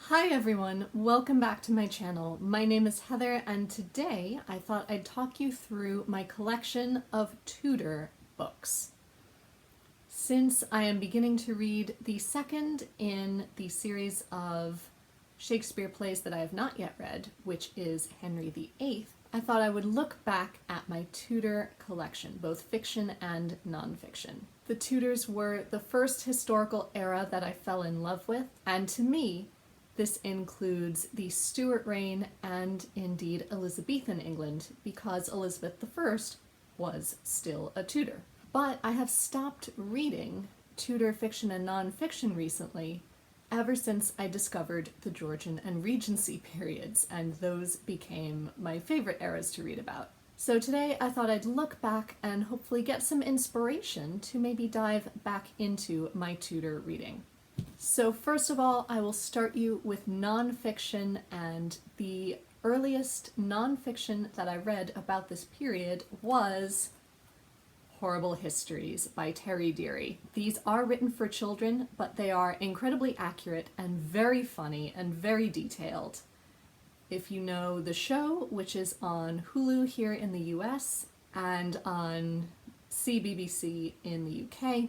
Hi everyone, welcome back to my channel. My name is Heather and today I thought I'd talk you through my collection of Tudor books. Since I am beginning to read the second in the series of Shakespeare plays that I have not yet read, which is Henry VIII, I thought I would look back at my Tudor collection, both fiction and nonfiction. The Tudors were the first historical era that I fell in love with, and to me, this includes the Stuart reign and indeed Elizabethan England, because Elizabeth I was still a Tudor. But I have stopped reading Tudor fiction and nonfiction recently, ever since I discovered the Georgian and Regency periods, and those became my favorite eras to read about. So today I thought I'd look back and hopefully get some inspiration to maybe dive back into my Tudor reading. So first of all, I will start you with nonfiction, and the earliest nonfiction that I read about this period was Horrible Histories by Terry Deary. These are written for children, but they are incredibly accurate and very funny and very detailed. If you know the show, which is on Hulu here in the US and on CBBC in the UK,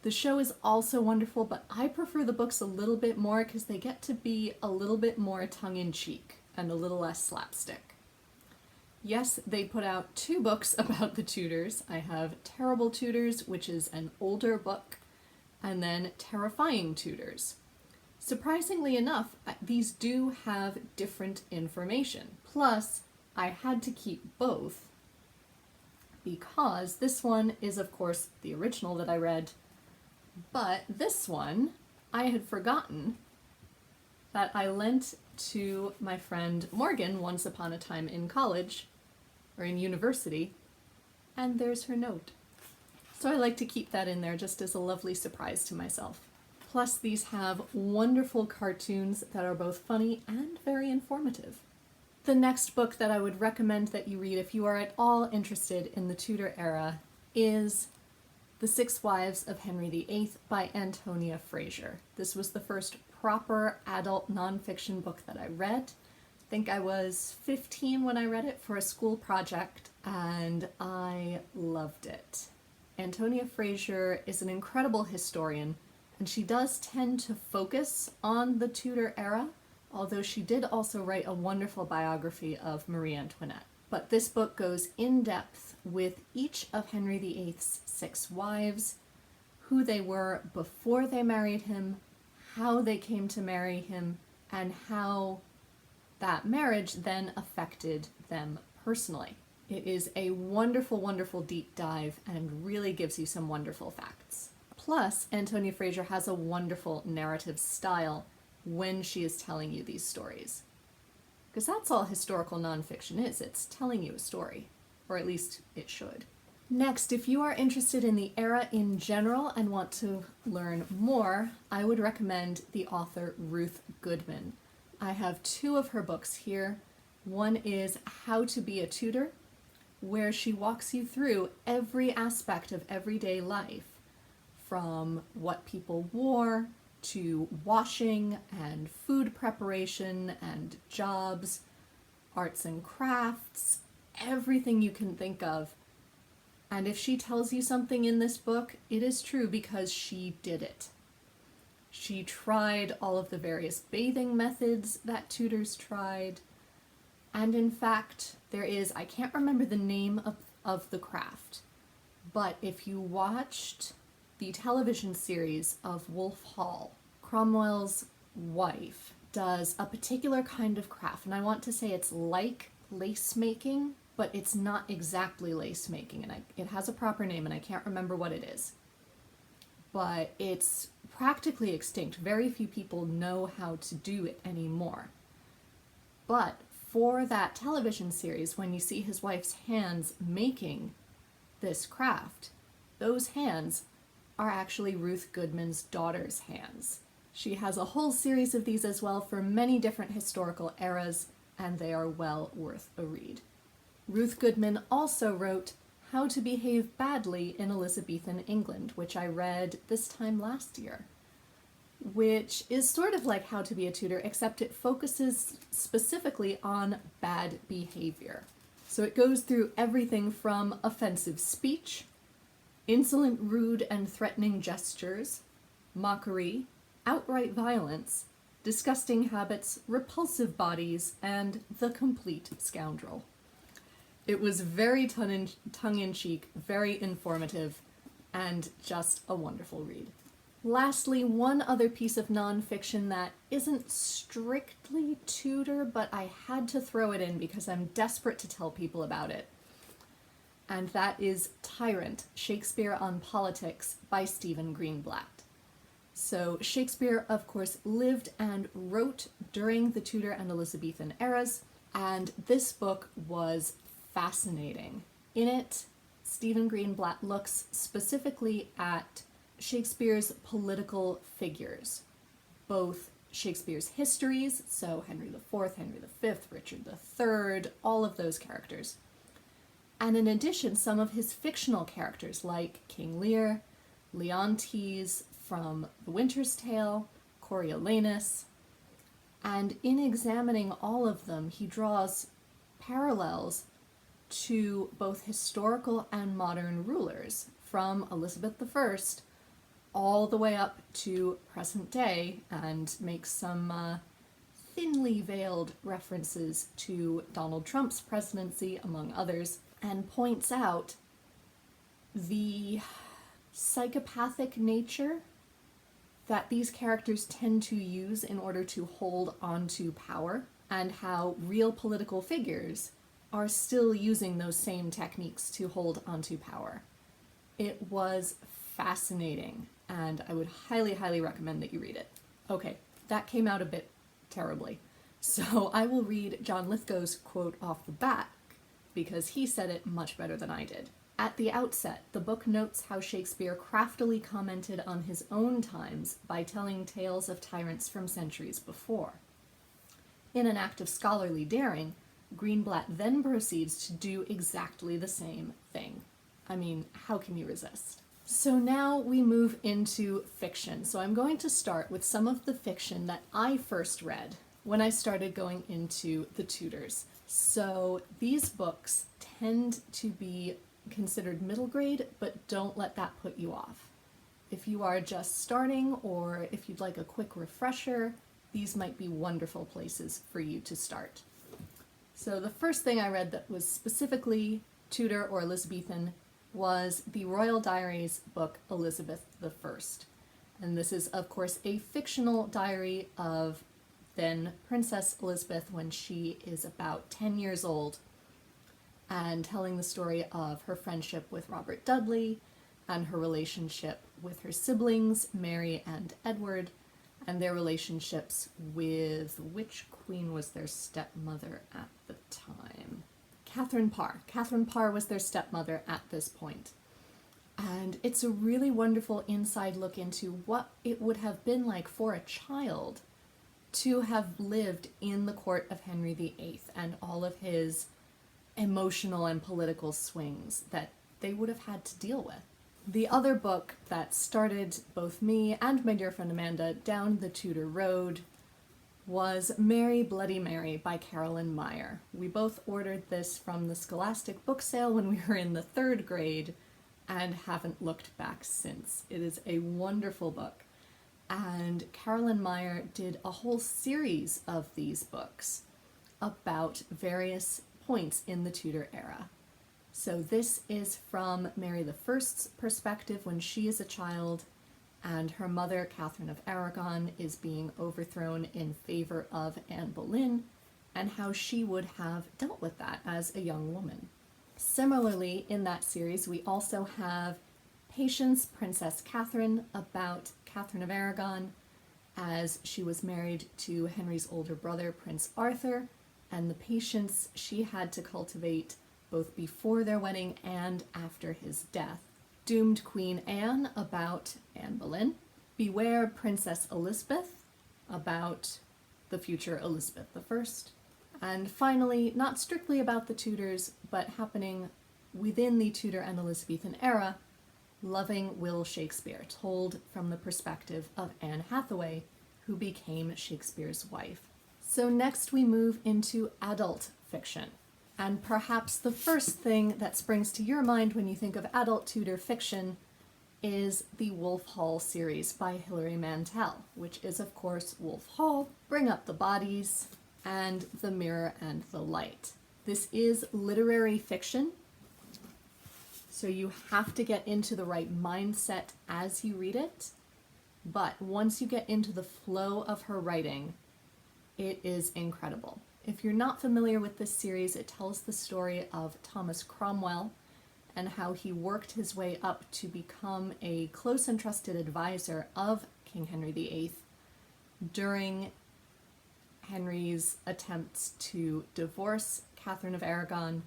the show is also wonderful, but I prefer the books a little bit more because they get to be a little bit more tongue-in-cheek and a little less slapstick. Yes, they put out 2 books about the Tudors. I have Terrible Tudors, which is an older book, and then Terrifying Tudors. Surprisingly enough, these do have different information. Plus, I had to keep both because this one is, of course, the original that I read, but this one I had forgotten that I lent to my friend Morgan once upon a time in college, or in university, and there's her note. So I like to keep that in there just as a lovely surprise to myself. Plus these have wonderful cartoons that are both funny and very informative. The next book that I would recommend that you read if you are at all interested in the Tudor era is The 6 Wives of Henry VIII by Antonia Fraser. This was the first proper adult nonfiction book that I read. I think I was 15 when I read it for a school project, and I loved it. Antonia Fraser is an incredible historian, and she does tend to focus on the Tudor era, although she did also write a wonderful biography of Marie Antoinette. But this book goes in depth with each of Henry VIII's 6 wives, who they were before they married him, how they came to marry him, and how that marriage then affected them personally. It is a wonderful, wonderful deep dive and really gives you some wonderful facts. Plus, Antonia Fraser has a wonderful narrative style when she is telling you these stories. Because that's all historical nonfiction is, it's telling you a story, or at least it should. Next, if you are interested in the era in general and want to learn more, I would recommend the author Ruth Goodman. I have 2 of her books here. One is How to Be a Tudor, where she walks you through every aspect of everyday life, from what people wore, to washing and food preparation and jobs, arts and crafts, everything you can think of. And if she tells you something in this book, it is true because she did it. She tried all of the various bathing methods that Tudors tried. And in fact, there is, I can't remember the name of the craft, but if you watched the television series of Wolf Hall, Cromwell's wife does a particular kind of craft, and I want to say it's like lace making, but it's not exactly lace making, and it has a proper name and I can't remember what it is. But it's practically extinct. Very few people know how to do it anymore. But for that television series, when you see his wife's hands making this craft, those hands are actually Ruth Goodman's daughter's hands. She has a whole series of these as well for many different historical eras, and they are well worth a read. Ruth Goodman also wrote How to Behave Badly in Elizabethan England, which I read this time last year. which is sort of like How to Be a Tudor, except it focuses specifically on bad behavior. So it goes through everything from offensive speech, insolent, rude, and threatening gestures, mockery, outright violence, disgusting habits, repulsive bodies, and the complete scoundrel. It was very tongue-in-cheek, very informative, and just a wonderful read. Lastly, one other piece of nonfiction that isn't strictly Tudor, but I had to throw it in because I'm desperate to tell people about it. And that is Tyrant, Shakespeare on Politics by Stephen Greenblatt. So Shakespeare, of course, lived and wrote during the Tudor and Elizabethan eras, and this book was fascinating. In it, Stephen Greenblatt looks specifically at Shakespeare's political figures, both Shakespeare's histories, so Henry IV, Henry V, Richard III, all of those characters, and in addition, some of his fictional characters like King Lear, Leontes from The Winter's Tale, Coriolanus, and in examining all of them, he draws parallels to both historical and modern rulers, from Elizabeth I all the way up to present day, and makes some thinly veiled references to Donald Trump's presidency, among others, and points out the psychopathic nature that these characters tend to use in order to hold on to power, and how real political figures are still using those same techniques to hold onto power. It was fascinating, and I would highly, highly recommend that you read it. Okay, that came out a bit terribly, so I will read John Lithgow's quote off the bat, because he said it much better than I did. At the outset, the book notes how Shakespeare craftily commented on his own times by telling tales of tyrants from centuries before. In an act of scholarly daring, Greenblatt then proceeds to do exactly the same thing. I mean, how can you resist? So now we move into fiction. So I'm going to start with some of the fiction that I first read when I started going into the Tudors. So these books tend to be considered middle grade, but don't let that put you off. If you are just starting, or if you'd like a quick refresher, these might be wonderful places for you to start. So the first thing I read that was specifically Tudor or Elizabethan was the Royal Diaries book Elizabeth I. And this is, of course, a fictional diary of then Princess Elizabeth when she is about 10 years old, and telling the story of her friendship with Robert Dudley and her relationship with her siblings, Mary and Edward, and their relationships with, which queen was their stepmother at the time? Catherine Parr. Catherine Parr was their stepmother at this point. And it's a really wonderful inside look into what it would have been like for a child to have lived in the court of Henry VIII and all of his emotional and political swings that they would have had to deal with. The other book that started both me and my dear friend Amanda down the Tudor road was Mary, Bloody Mary by Carolyn Meyer. We both ordered this from the Scholastic book sale when we were in the 3rd grade and haven't looked back since. It is a wonderful book. And Carolyn Meyer did a whole series of these books about various points in the Tudor era. So this is from Mary I's perspective when she is a child and her mother, Catherine of Aragon, is being overthrown in favor of Anne Boleyn, and how she would have dealt with that as a young woman. Similarly, in that series, we also have Patience, Princess Catherine, about Catherine of Aragon as she was married to Henry's older brother, Prince Arthur, and the patience she had to cultivate both before their wedding and after his death. Doomed Queen Anne, about Anne Boleyn. Beware Princess Elizabeth, about the future Elizabeth I. And finally, not strictly about the Tudors, but happening within the Tudor and Elizabethan era, Loving Will Shakespeare, told from the perspective of Anne Hathaway, who became Shakespeare's wife. So next we move into adult fiction. And perhaps the first thing that springs to your mind when you think of adult Tudor fiction is the Wolf Hall series by Hilary Mantel, which is of course Wolf Hall, Bring Up the Bodies, and The Mirror and the Light. This is literary fiction, so you have to get into the right mindset as you read it, but once you get into the flow of her writing, it is incredible. If you're not familiar with this series, it tells the story of Thomas Cromwell and how he worked his way up to become a close and trusted advisor of King Henry VIII during Henry's attempts to divorce Catherine of Aragon,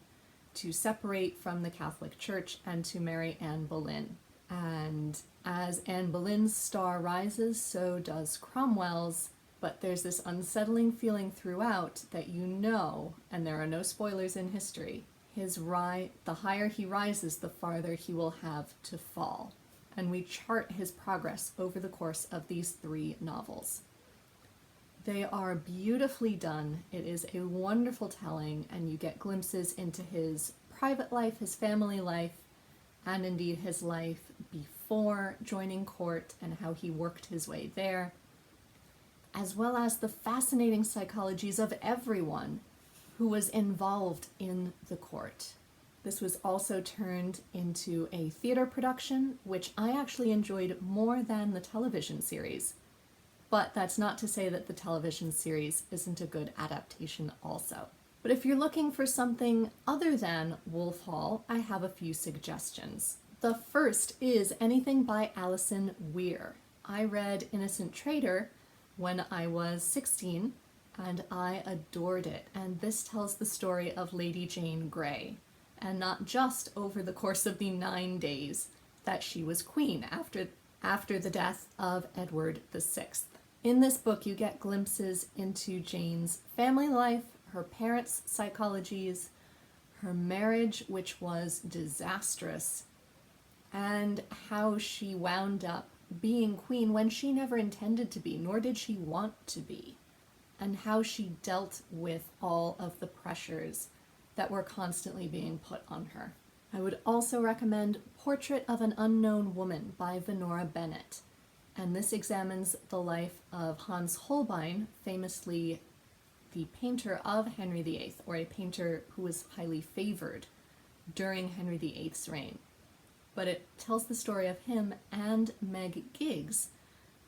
to separate from the Catholic Church, and to marry Anne Boleyn. And as Anne Boleyn's star rises, so does Cromwell's, but there's this unsettling feeling throughout that you know, and there are no spoilers in history, the higher he rises, the farther he will have to fall. And we chart his progress over the course of these 3 novels. They are beautifully done. It is a wonderful telling, and you get glimpses into his private life, his family life, and indeed his life before joining court and how he worked his way there, as well as the fascinating psychologies of everyone who was involved in the court. This was also turned into a theater production, which I actually enjoyed more than the television series. But that's not to say that the television series isn't a good adaptation also. But if you're looking for something other than Wolf Hall, I have a few suggestions. The first is anything by Alison Weir. I read Innocent Traitor when I was 16, and I adored it. And this tells the story of Lady Jane Grey, and not just over the course of the 9 days that she was queen after the death of Edward VI. In this book, you get glimpses into Jane's family life, her parents' psychologies, her marriage, which was disastrous, and how she wound up being queen when she never intended to be, nor did she want to be, and how she dealt with all of the pressures that were constantly being put on her. I would also recommend Portrait of an Unknown Woman by Venora Bennett, and this examines the life of Hans Holbein, famously the painter of Henry VIII, or a painter who was highly favored during Henry VIII's reign. But it tells the story of him and Meg Giggs,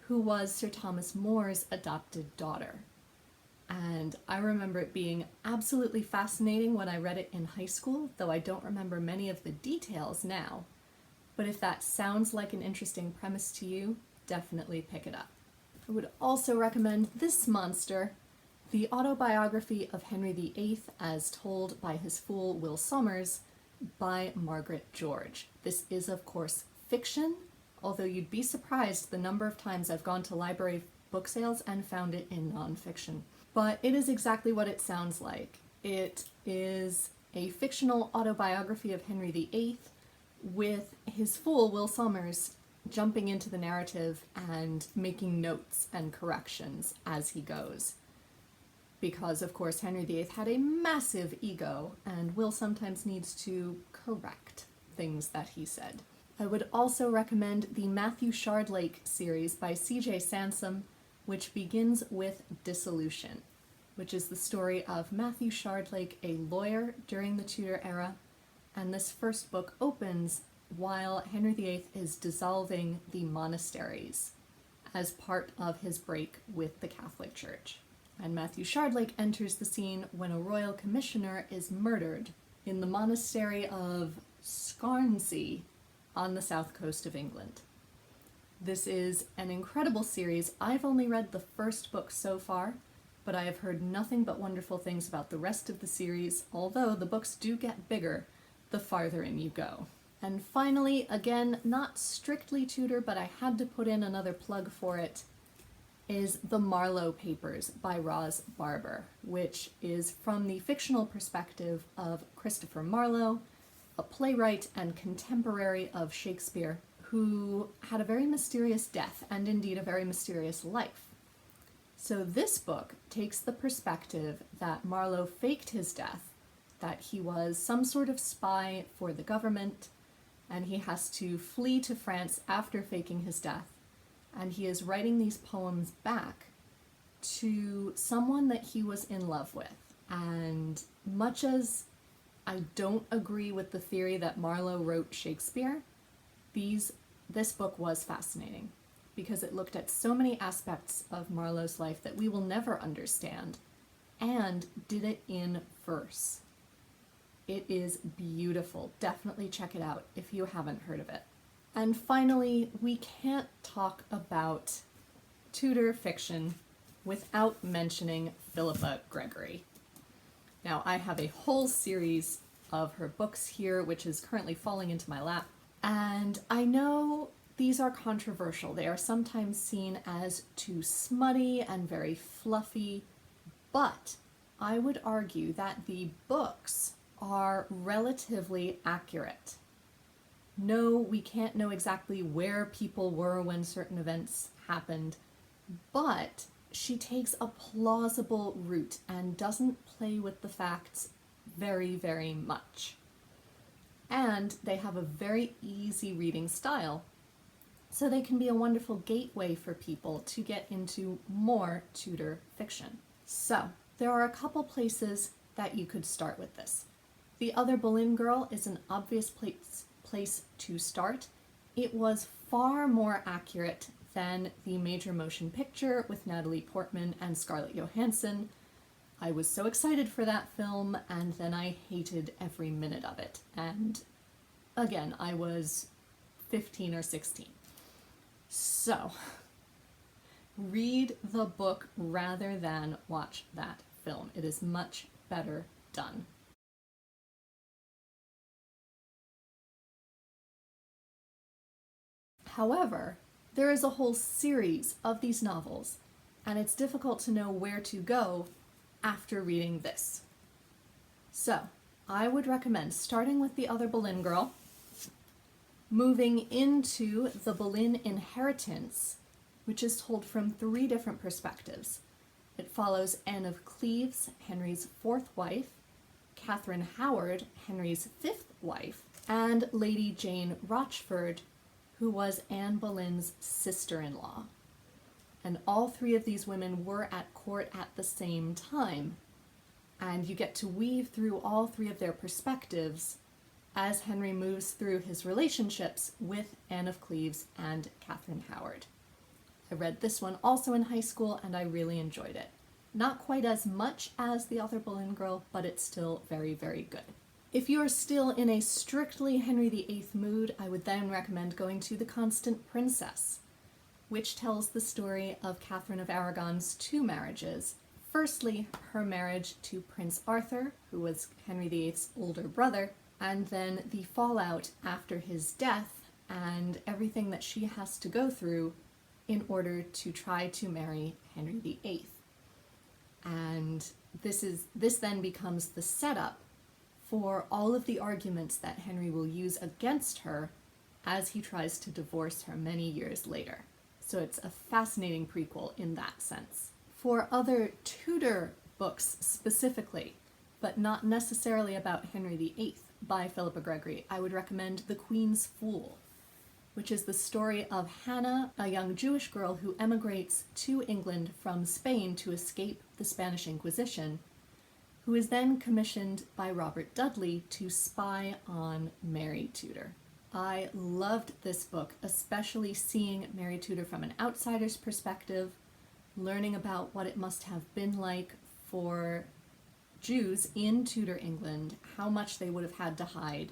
who was Sir Thomas More's adopted daughter. And I remember it being absolutely fascinating when I read it in high school, though I don't remember many of the details now. But if that sounds like an interesting premise to you, definitely pick it up. I would also recommend this monster, the autobiography of Henry VIII as told by his fool Will Somers by Margaret George. This is, of course, fiction, although you'd be surprised the number of times I've gone to library book sales and found it in nonfiction. But it is exactly what it sounds like. It is a fictional autobiography of Henry VIII with his fool, Will Somers, jumping into the narrative and making notes and corrections as he goes. Because, of course, Henry VIII had a massive ego, and Will sometimes needs to correct things that he said. I would also recommend the Matthew Shardlake series by C.J. Sansom, which begins with Dissolution, which is the story of Matthew Shardlake, a lawyer during the Tudor era, and this first book opens while Henry VIII is dissolving the monasteries as part of his break with the Catholic Church. And Matthew Shardlake enters the scene when a royal commissioner is murdered in the monastery of Scarnsey on the south coast of England. This is an incredible series. I've only read the first book so far, but I have heard nothing but wonderful things about the rest of the series, although the books do get bigger the farther in you go. And finally, again, not strictly Tudor, but I had to put in another plug for it, is The Marlowe Papers by Roz Barber, which is from the fictional perspective of Christopher Marlowe, a playwright and contemporary of Shakespeare, who had a very mysterious death and indeed a very mysterious life. So this book takes the perspective that Marlowe faked his death, that he was some sort of spy for the government, and he has to flee to France after faking his death, and he is writing these poems back to someone that he was in love with. And much as I don't agree with the theory that Marlowe wrote Shakespeare, this book was fascinating because it looked at so many aspects of Marlowe's life that we will never understand, and did it in verse. It is beautiful. Definitely check it out if you haven't heard of it. And finally, we can't talk about Tudor fiction without mentioning Philippa Gregory. Now, I have a whole series of her books here, which is currently falling into my lap, and I know these are controversial. They are sometimes seen as too smutty and very fluffy, but I would argue that the books are relatively accurate. No, we can't know exactly where people were when certain events happened, but she takes a plausible route and doesn't play with the facts very, very much. And they have a very easy reading style, so they can be a wonderful gateway for people to get into more Tudor fiction. So, there are a couple places that you could start with this. The Other Boleyn Girl is an obvious place to start. It was far more accurate than the major motion picture with Natalie Portman and Scarlett Johansson. I was so excited for that film, and then I hated every minute of it. And again, I was 15 or 16. So, read the book rather than watch that film. It is much better done. However, there is a whole series of these novels, and it's difficult to know where to go after reading this. So, I would recommend starting with The Other Boleyn Girl, moving into The Boleyn Inheritance, which is told from 3 different perspectives. It follows Anne of Cleves, Henry's 4th wife, Catherine Howard, Henry's 5th wife, and Lady Jane Rochford, who was Anne Boleyn's sister-in-law. And all 3 of these women were at court at the same time, and you get to weave through all 3 of their perspectives as Henry moves through his relationships with Anne of Cleves and Catherine Howard. I read this one also in high school, and I really enjoyed it. Not quite as much as The Other Boleyn Girl, but it's still very, very good. If you are still in a strictly Henry VIII mood, I would then recommend going to The Constant Princess, which tells the story of Catherine of Aragon's 2 marriages. Firstly, her marriage to Prince Arthur, who was Henry VIII's older brother, and then the fallout after his death and everything that she has to go through in order to try to marry Henry VIII. And this then becomes the setup for all of the arguments that Henry will use against her as he tries to divorce her many years later. So it's a fascinating prequel in that sense. For other Tudor books specifically, but not necessarily about Henry VIII by Philippa Gregory, I would recommend The Queen's Fool, which is the story of Hannah, a young Jewish girl who emigrates to England from Spain to escape the Spanish Inquisition, who is then commissioned by Robert Dudley to spy on Mary Tudor. I loved this book, especially seeing Mary Tudor from an outsider's perspective, learning about what it must have been like for Jews in Tudor England, how much they would have had to hide,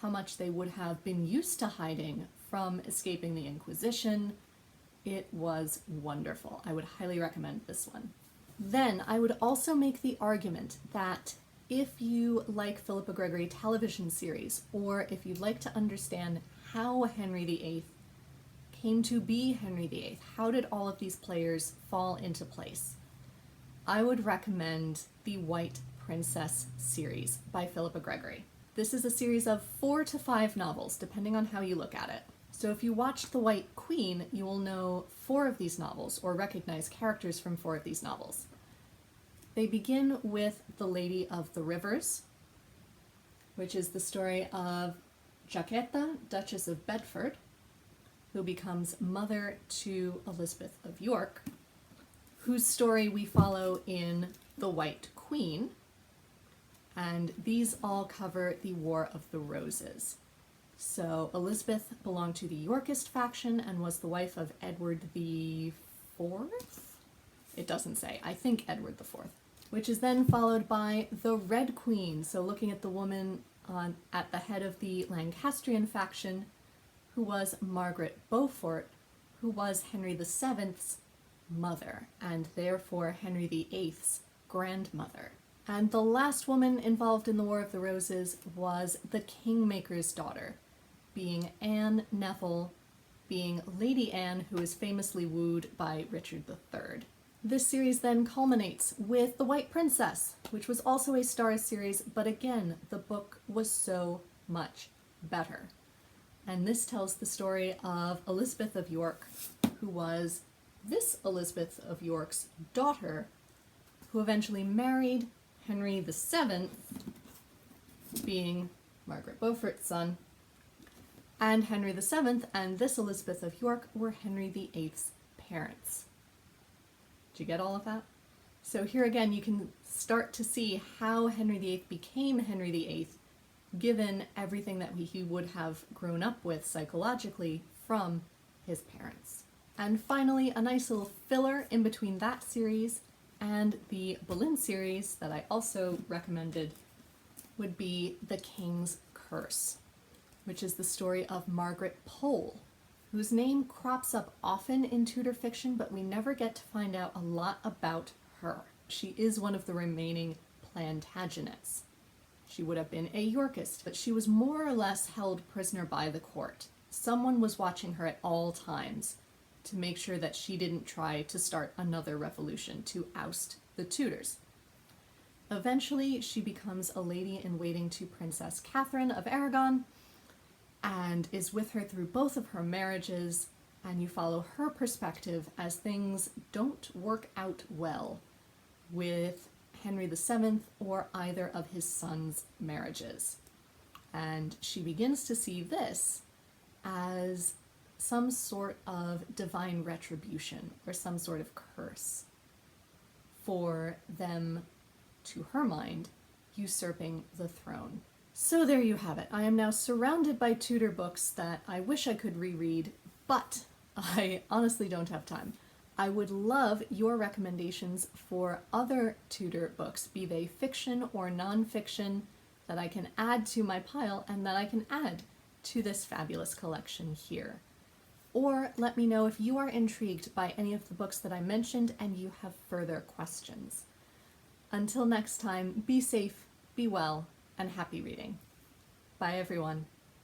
how much they would have been used to hiding from escaping the Inquisition. It was wonderful. I would highly recommend this one. Then I would also make the argument that if you like Philippa Gregory television series, or if you'd like to understand how Henry VIII came to be Henry VIII, how did all of these players fall into place, I would recommend the White Princess series by Philippa Gregory. This is a series of 4 to 5 novels, depending on how you look at it. So if you watched The White Queen, you will know 4 of these novels, or recognize characters from 4 of these novels. They begin with The Lady of the Rivers, which is the story of Jacquetta, Duchess of Bedford, who becomes mother to Elizabeth of York, whose story we follow in The White Queen, and these all cover the War of the Roses. So Elizabeth belonged to the Yorkist faction and was the wife of Edward the Fourth? It doesn't say. I think Edward the Fourth. Which is then followed by the Red Queen, so looking at the woman at the head of the Lancastrian faction, who was Margaret Beaufort, who was Henry VII's mother, and therefore Henry VIII's grandmother. And the last woman involved in the War of the Roses was the Kingmaker's daughter, being Anne Neville, being Lady Anne, who is famously wooed by Richard III. This series then culminates with The White Princess, which was also a Starz series, but again, the book was so much better. And this tells the story of Elizabeth of York, who was this Elizabeth of York's daughter, who eventually married Henry VII, being Margaret Beaufort's son, and Henry VII and this Elizabeth of York were Henry VIII's parents. Did you get all of that? So here again, you can start to see how Henry VIII became Henry VIII, given everything that he would have grown up with psychologically from his parents. And finally, a nice little filler in between that series and the Boleyn series that I also recommended would be The King's Curse, which is the story of Margaret Pole, whose name crops up often in Tudor fiction, but we never get to find out a lot about her. She is one of the remaining Plantagenets. She would have been a Yorkist, but she was more or less held prisoner by the court. Someone was watching her at all times to make sure that she didn't try to start another revolution to oust the Tudors. Eventually, she becomes a lady-in-waiting to Princess Catherine of Aragon, and is with her through both of her marriages, and you follow her perspective as things don't work out well with Henry VII or either of his sons' marriages. And she begins to see this as some sort of divine retribution or some sort of curse for them, to her mind, usurping the throne. So there you have it. I am now surrounded by Tudor books that I wish I could reread, but I honestly don't have time. I would love your recommendations for other Tudor books, be they fiction or nonfiction, that I can add to my pile and that I can add to this fabulous collection here. Or let me know if you are intrigued by any of the books that I mentioned and you have further questions. Until next time, be safe, be well, and happy reading. Bye everyone.